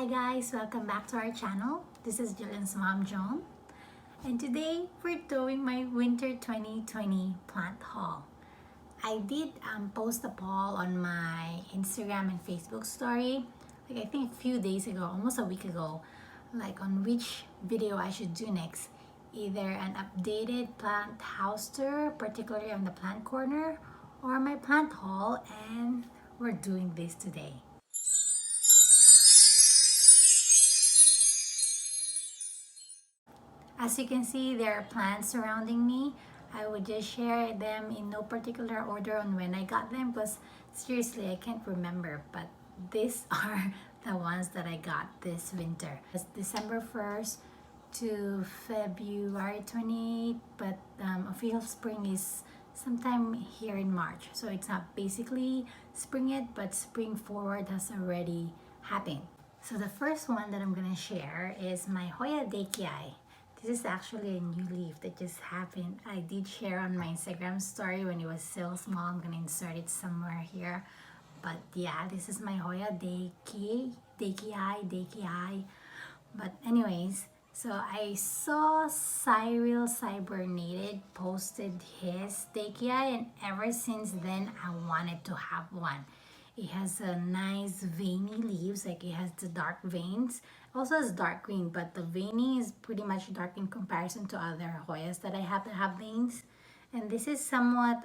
Hi guys, welcome back to our channel. This is Jillian's mom Joan, and today we're doing my winter 2020 plant haul. I did post a poll on my Instagram and Facebook story, I think a few days ago, almost a week ago, on which video I should do next. Either an updated plant house tour, particularly on the plant corner, or my plant haul, and we're doing this today. As you can see, there are plants surrounding me. I would just share them in no particular order on when I got them because seriously, I can't remember. But these are the ones that I got this winter. It's December 1st to February 28th, but official spring is sometime here in March. So it's not basically spring yet, but spring forward has already happened. So the first one that I'm gonna share is my Hoya Dieke. This is actually a new leaf that just happened. I did share on my Instagram story when it was still small. I'm gonna insert it somewhere here. But yeah, this is my Hoya Dieke. But anyways, so I saw Cyril Cybernated posted his Dieke, and ever since then I wanted to have one. It has a nice veiny leaves, like it has the dark veins. Also has dark green, but the veiny is pretty much dark in comparison to other Hoyas that I have that have veins. And this is somewhat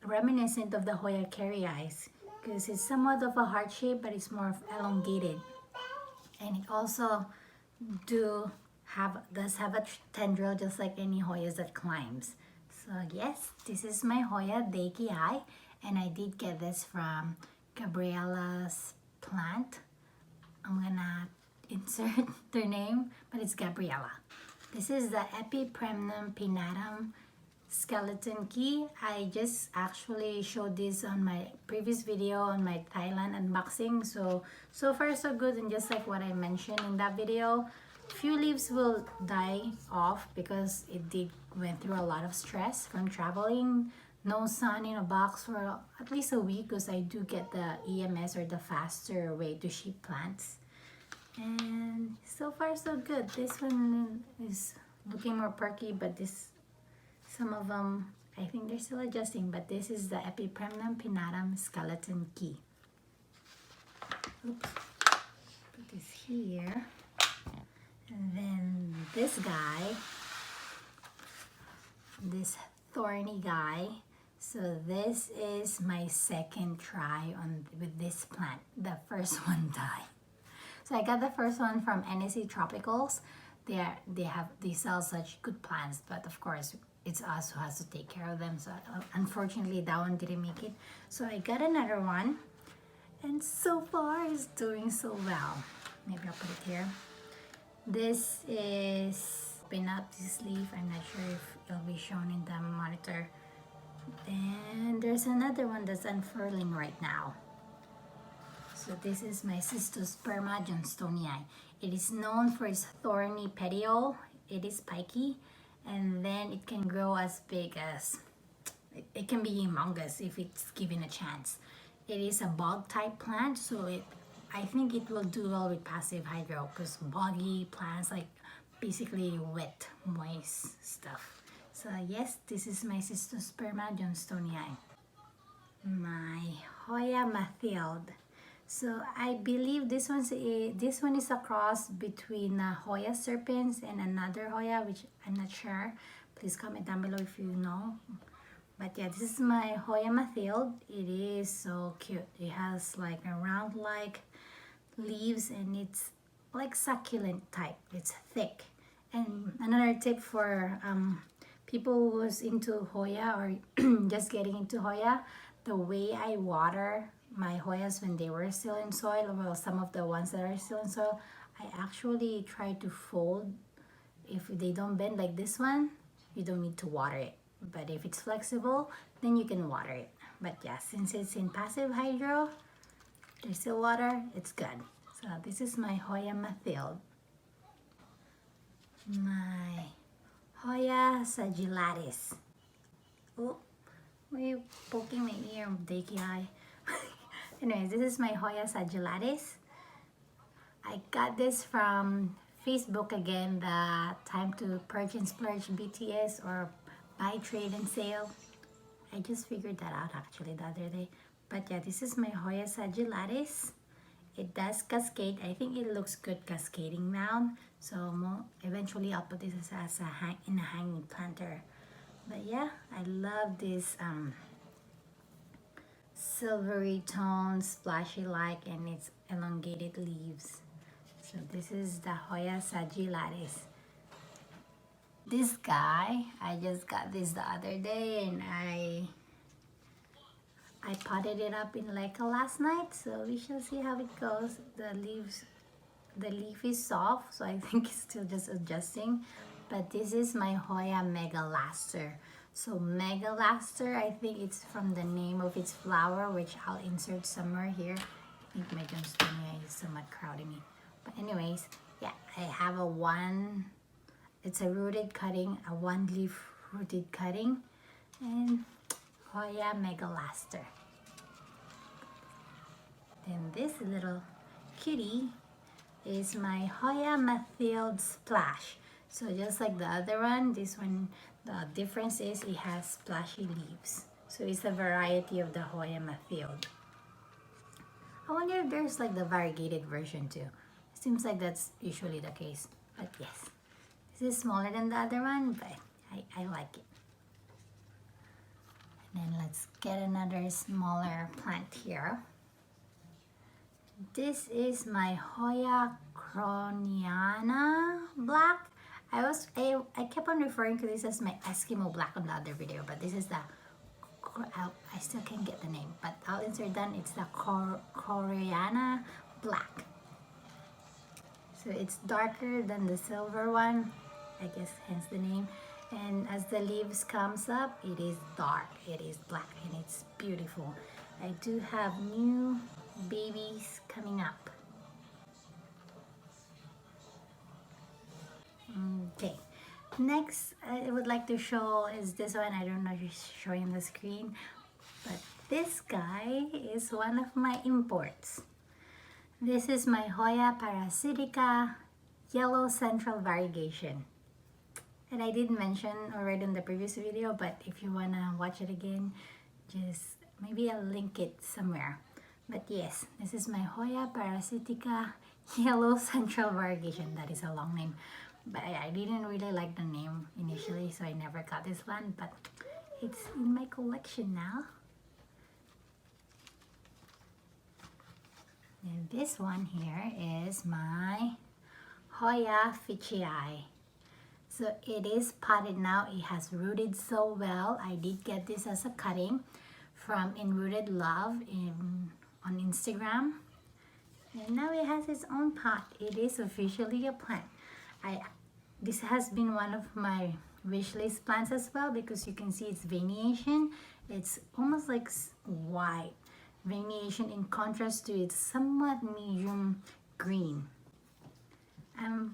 reminiscent of the Hoya Kerrii because it's somewhat of a heart shape, but it's more elongated. And it also does have a tendril just like any Hoyas that climbs. So yes, this is my Hoya Dieke, and I did get this from Gabriella's plant. I'm gonna insert their name, but it's Gabriella. This is the Epipremnum pinnatum skeleton key. I just actually showed this on my previous video on my Thailand unboxing. So far so good, and just like what I mentioned in that video, few leaves will die off because it went through a lot of stress from traveling. No sun in a box for at least a week because I do get the EMS, or the faster way to ship plants. And so far so good. This one is looking more perky, but some of them, I think they're still adjusting, but this is the Epipremnum pinnatum skeleton key. Oops. Put this here. And then this guy, this thorny guy. So this is my second try with this plant. The first one died. So I got the first one from NSC Tropicals. They sell such good plants, but of course it's us who has to take care of them. So unfortunately that one didn't make it. So I got another one, and so far it's doing so well. Maybe I'll put it here. This is pin up this leaf. I'm not sure if it'll be shown in the monitor. And there's another one that's unfurling right now. So this is my Cystosperma johnstonii. It is known for its thorny petiole. It is spiky, and then it can grow as big as, it can be humongous if it's given a chance. It is a bog type plant, so I think it will do well with passive hydro because boggy plants like basically wet, moist stuff. So yes, this is my Cystosperma johnstonii. My Hoya Mathild. So I believe this one is a cross between Hoya serpens and another Hoya, which I'm not sure. Please comment down below if you know. But yeah, this is my Hoya Mathild. It is so cute. It has like a round like leaves, and it's like succulent type. It's thick. And another tip for people who's into Hoya or just getting into Hoya, the way I water my Hoyas when they were still in soil, well, some of the ones that are still in soil, I actually try to fold. If they don't bend like this one, you don't need to water it. But if it's flexible, then you can water it. But yeah, since it's in passive hydro, there's still water, it's good. So this is my Hoya Mathild. My Hoya Sagillaris. Oh, why are you poking my ear, Dieke? Anyways, this is my Hoya Sagillaris. I got this from Facebook again, the Time to Purge and Splurge BTS or Buy, Trade, and Sale. I just figured that out actually the other day. But yeah, this is my Hoya Fiji Lattice. It does cascade. I think it looks good cascading down. So eventually I'll put this as in a hanging planter. But yeah, I love this silvery tone, splashy like, and it's elongated leaves. So this is the Hoya Fiji Lattice. This guy, I just got this the other day and I potted it up in Leica last night, so we shall see how it goes. The leaf is soft, so I think it's still just adjusting. But this is my Hoya Megalaster. So Megalaster, I think it's from the name of its flower, which I'll insert somewhere here. I think my Johnstonia is somewhat crowding me. But anyways, yeah, I have it's a rooted cutting, a one leaf rooted cutting, and Hoya Megalaster. Then this little kitty is my Hoya Mathild Splash. So just like the other one, this one, the difference is it has splashy leaves. So it's a variety of the Hoya Mathild. I wonder if there's like the variegated version too. Seems like that's usually the case, but yes. This is smaller than the other one, but I like it. And then let's get another smaller plant here. This is my Hoya Croniana Black. I kept on referring to this as my Eskimo Black on the other video, but this is the, I still can't get the name, but I'll insert that. It's the Croniana Black. So it's darker than the silver one, I guess hence the name. And as the leaves comes up, it is dark, it is black, and it's beautiful. I do have new babies coming up. Okay, next I would like to show is this one. I don't know if you're showing the screen, but this guy is one of my imports. This is my Hoya Parasitica Yellow Central Variegation. And I did mention already in the previous video, but if you wanna watch it again, just maybe I'll link it somewhere. But yes, this is my Hoya Parasitica Yellow Central Variegation. That is a long name, but I didn't really like the name initially, so I never got this one, but it's in my collection now. And this one here is my Hoya Fiji. So it is potted now. It has rooted so well. I did get this as a cutting from Enrooted Love on Instagram. And now it has its own pot. It is officially a plant. This has been one of my wish list plants as well, because you can see its veination. It's almost like white veination in contrast to its somewhat medium green. I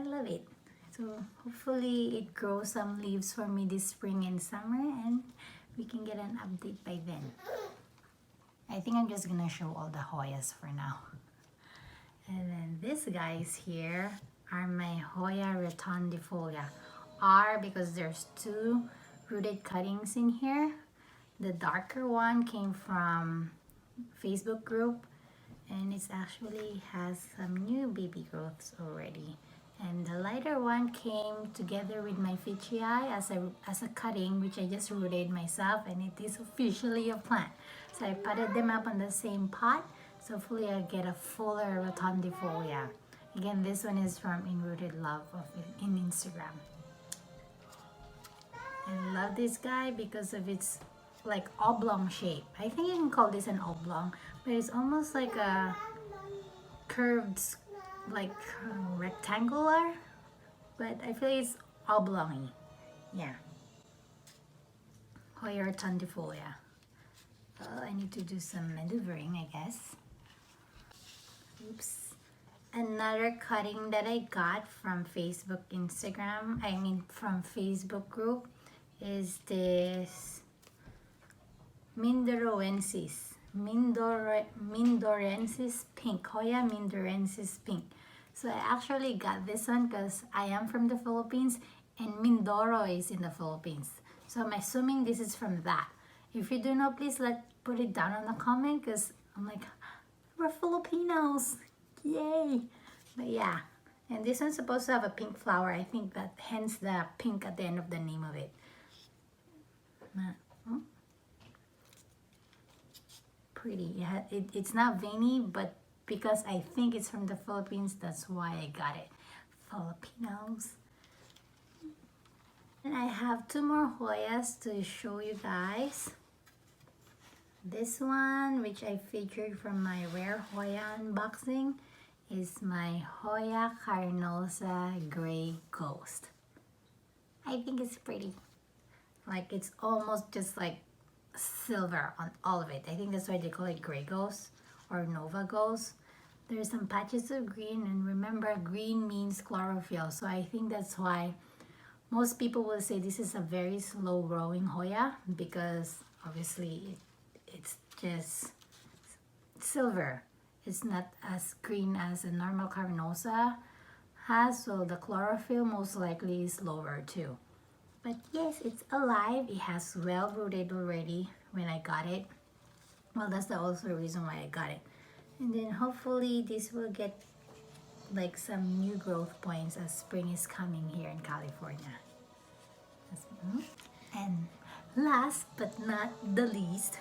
love it. So hopefully it grows some leaves for me this spring and summer, and we can get an update by then. I think I'm just gonna show all the Hoyas for now. And then these guys here are my Hoya Rotonda. R because there's two rooted cuttings in here. The darker one came from Facebook group, and it actually has some new baby growths already. And the lighter one came together with my Fiji as a cutting, which I just rooted myself, and it is officially a plant. So I potted them up on the same pot, so hopefully I'll get a fuller Rotonda. Again, this one is from Enrooted Love in Instagram. I love this guy because of its like oblong shape. I think you can call this an oblong, but it's almost like a curved, like rectangular, but I feel it's oblong. Yeah. Hoya Rotonda. Oh, I need to do some maneuvering, I guess. Oops. Another cutting that I got from Facebook from Facebook group is this Mindoro ences. Mindorensis Pink, Hoya Mindorensis Pink. So I actually got this one because I am from the Philippines and Mindoro is in the Philippines. So I'm assuming this is from that. If you do know, please put it down in the comment because I'm like, we're Filipinos, yay! But yeah, and this one's supposed to have a pink flower. I think that hence the pink at the end of the name of it. Pretty. It's not veiny, but because I think it's from the Philippines, that's why I got it. Filipinos. And I have two more Hoyas to show you guys. This one, which I featured from my rare Hoya unboxing, is my Hoya Carnosa Gray Ghost. I think it's pretty. Like it's almost just like silver on all of it. I think that's why they call it Gray Ghost or Nova Ghost. There's some patches of green, and remember, green means chlorophyll. So I think that's why most people will say this is a very slow growing Hoya, because obviously it's just silver. It's not as green as a normal carnosa has, so the chlorophyll most likely is lower too. But yes, it's alive. It has well rooted already when I got it. Well, that's the also reason why I got it. And then hopefully this will get like some new growth points as spring is coming here in California. And last but not the least,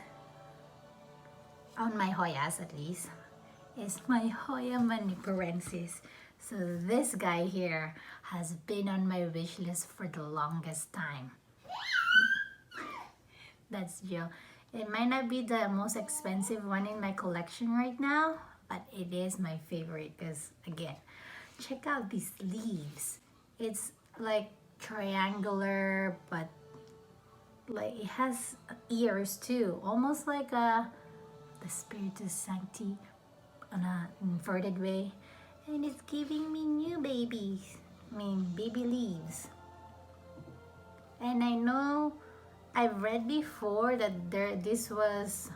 on my Hoyas at least, is my Hoya maniparensis. So this guy here has been on my wish list for the longest time. That's Joe. It might not be the most expensive one in my collection right now, but it is my favorite because, again, check out these leaves. It's like triangular, but like it has ears too, almost like the Spiritus Sancti on an inverted way. And it's giving me new babies. I mean, baby leaves. And I know I've read before that this was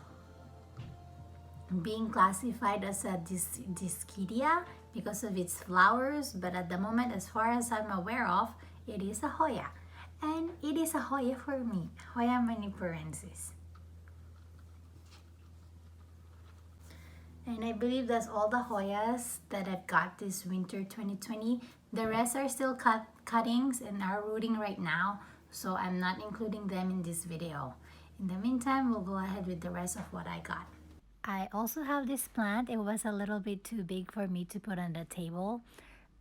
being classified as a Dischidia because of its flowers, but at the moment, as far as I'm aware of, it is a Hoya. And it is a Hoya for me, Hoya maniparensis. And I believe that's all the Hoyas that I've got this winter 2020. The rest are still cuttings and are rooting right now, so I'm not including them in this video. In the meantime, we'll go ahead with the rest of what I got. I also have this plant. It was a little bit too big for me to put on the table.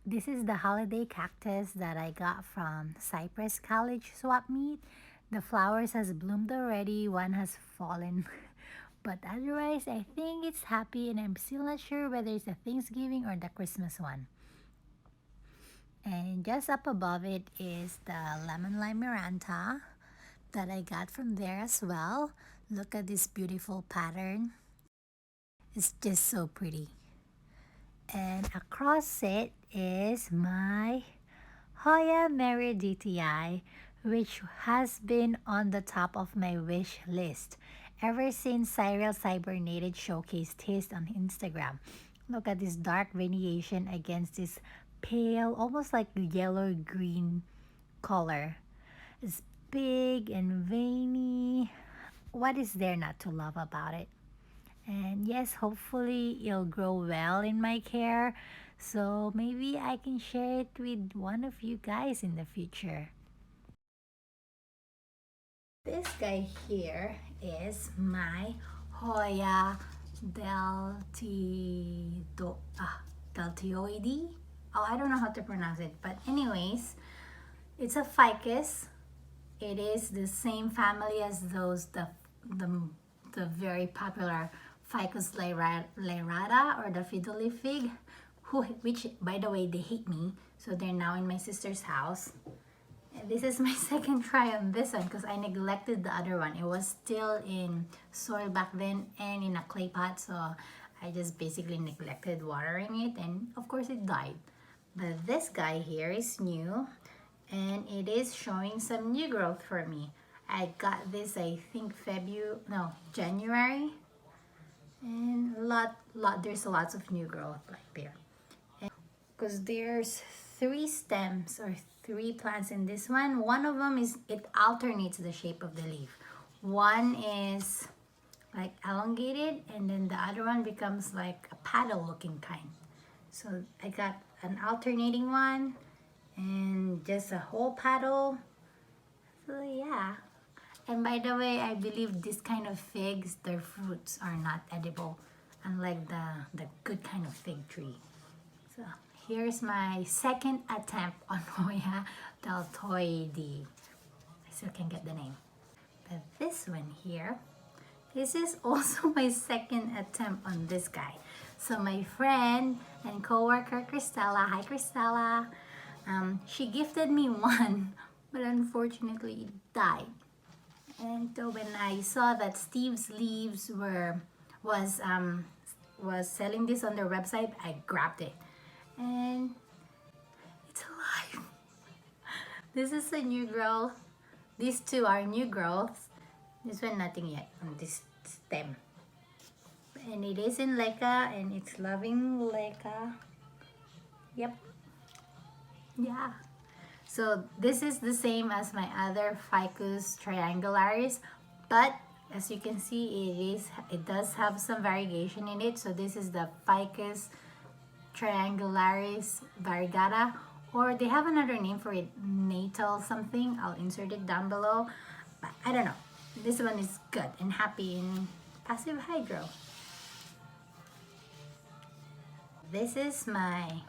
This is the holiday cactus that I got from Cypress College swap meet. The flowers has bloomed already, one has fallen. But otherwise, I think it's happy, and I'm still not sure whether it's a Thanksgiving or the Christmas one. And just up above it is the lemon lime miranta that I got from there as well. Look at this beautiful pattern. It's just so pretty. And across it is my Hoya meridii, which has been on the top of my wish list ever since Cyril Cybernated showcased his on Instagram. Look at this dark variation against this pale, almost like yellow-green color. It's big and veiny. What is there not to love about it? And yes, hopefully it'll grow well in my care, so maybe I can share it with one of you guys in the future. This guy here is my Hoya Deltoid. Oh, I don't know how to pronounce it, but anyways, it's a ficus. It is the same family as those the very popular Ficus layrata or the fiddly fig, which by the way they hate me, so they're now in my sister's house. And this is my second try on this one because I neglected the other one. It was still in soil back then and in a clay pot, so I just basically neglected watering it, and of course it died. But this guy here is new and it is showing some new growth for me. I got this, I think January. And there's lots of new growth like there. Because there's 3 stems or 3 plants in this one. One of them is, it alternates the shape of the leaf. One is like elongated, and then the other one becomes like a paddle looking kind. So I got an alternating one and just a whole paddle. So yeah. And by the way, I believe this kind of figs, their fruits are not edible, unlike the good kind of fig tree. So here's my second attempt on Hoya Deltoid. I still can't get the name. But this one here, this is also my second attempt on this guy. So my friend and co-worker Cristela, hi Cristela, she gifted me one, but unfortunately it died. And so when I saw that Steve's Leaves was selling this on their website, I grabbed it. And it's alive. This is a new growth. These two are new growths. This one nothing yet on this stem. And it is in Leica, and it's loving Leica. Yep. Yeah. So this is the same as my other Ficus triangularis, but as you can see, it does have some variegation in it. So this is the Ficus triangularis variegata, or they have another name for it, natal something. I'll insert it down below, but I don't know. This one is good and happy in passive hydro. This is my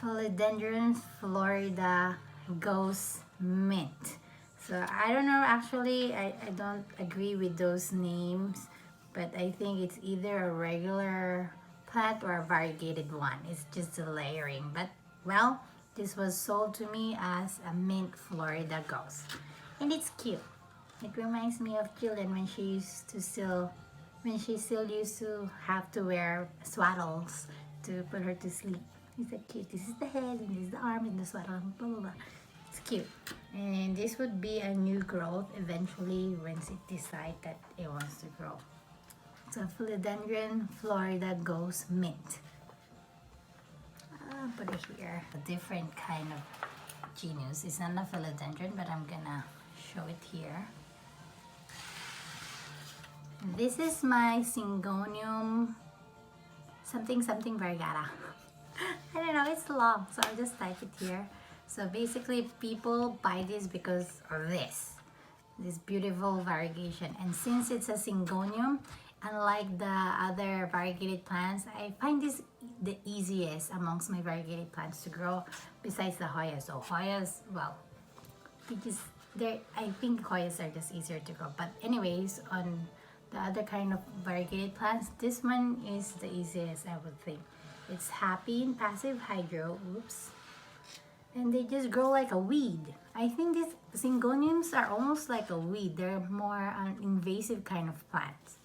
Philodendron Florida Ghost Mint. So I don't know, actually I don't agree with those names, but I think it's either a regular plant or a variegated one. It's just a layering, but well, this was sold to me as a mint Florida Ghost, and it's cute. It reminds me of Jillian when she still used to have to wear swaddles to put her to sleep. It's so cute. This is the head, and this is the arm, and the swaddle, blah blah blah. It's cute. And this would be a new growth eventually once it decides that it wants to grow. So Philodendron Florida Ghost Mint. I'll put it here. A different kind of genus. It's not a philodendron, but I'm gonna show it here. This is my Syngonium something variegata. I don't know, it's long, so I'll just type it here. So basically people buy this because of this beautiful variegation. And since it's a Syngonium, unlike the other variegated plants, I find this the easiest amongst my variegated plants to grow besides the Hoyas. So Hoyas, well, I think Hoyas are just easier to grow. But anyways, on the other kind of variegated plants, this one is the easiest, I would think. It's happy in passive hydro, oops, and they just grow like a weed. I think these Syngoniums are almost like a weed. They're more an invasive kind of plants.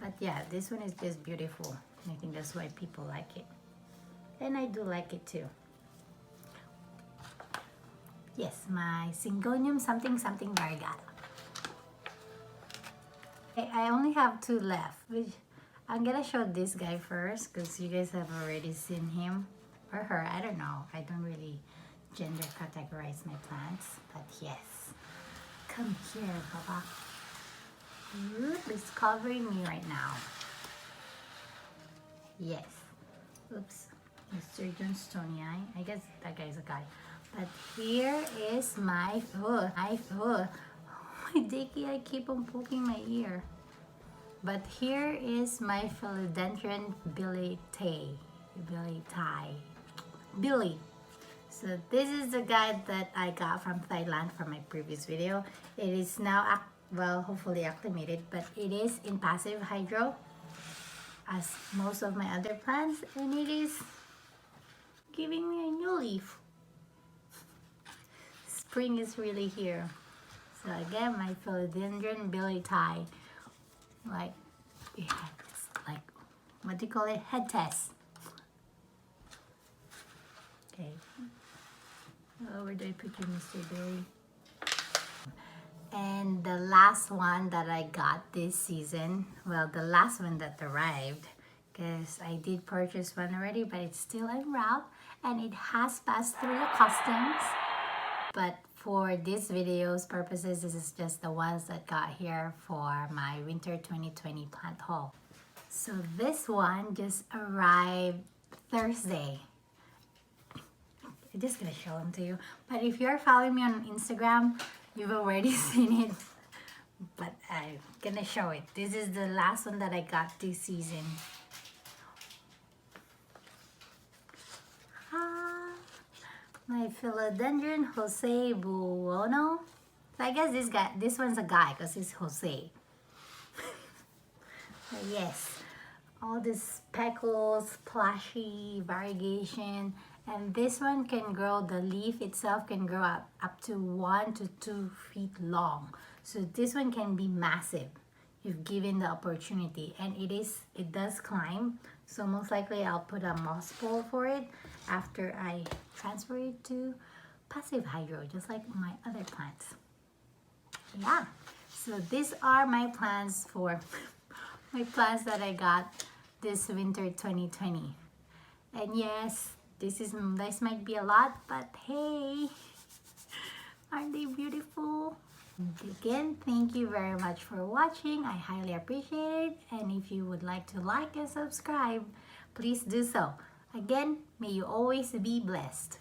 But yeah, this one is just beautiful. I think that's why people like it. And I do like it too. Yes, my Syngonium something variegata. I only have 2 left, which I'm gonna show this guy first because you guys have already seen him or her. I don't know. I don't really gender categorize my plants, but yes. Come here, Baba. Oop, it's covering me right now. Yes. Oops. Mr. Johnstonii. I guess that guy's a guy. But here is my my Dieke, I keep on poking my ear. But here is my Philodendron Billy. So this is the guy that I got from Thailand from my previous video. It is now, well, hopefully acclimated, but it is in passive hydro as most of my other plants, and it is giving me a new leaf. Spring is really here. So again, my Philodendron Billy, like, yeah, it's like, what do you call it? Head test. Okay. Oh, where do I put you, Mr. Berry? And the last one that I got this season, well, the last one that arrived, because I did purchase one already, but it's still en route and it has passed through the customs. But for this video's purposes, this is just the ones that got here for my winter 2020 plant haul. So this one just arrived Thursday. I'm just gonna show them to you. But if you're following me on Instagram, you've already seen it. But I'm gonna show it. This is the last one that I got this season. My Philodendron Jose Buono. So I guess this one's a guy because it's Jose. But yes, all these speckles, splashy, variegation, and this one can grow, the leaf itself can grow up to 1 to 2 feet long. So this one can be massive if given the opportunity, and it does climb. So most likely I'll put a moss pole for it after I transfer it to passive hydro, just like my other plants. Yeah, so these are my plans for my plants that I got this winter 2020. And yes, this might be a lot, but hey, aren't they beautiful? Again, thank you very much for watching. I highly appreciate it. And if you would like to like and subscribe, please do so. Again, may you always be blessed.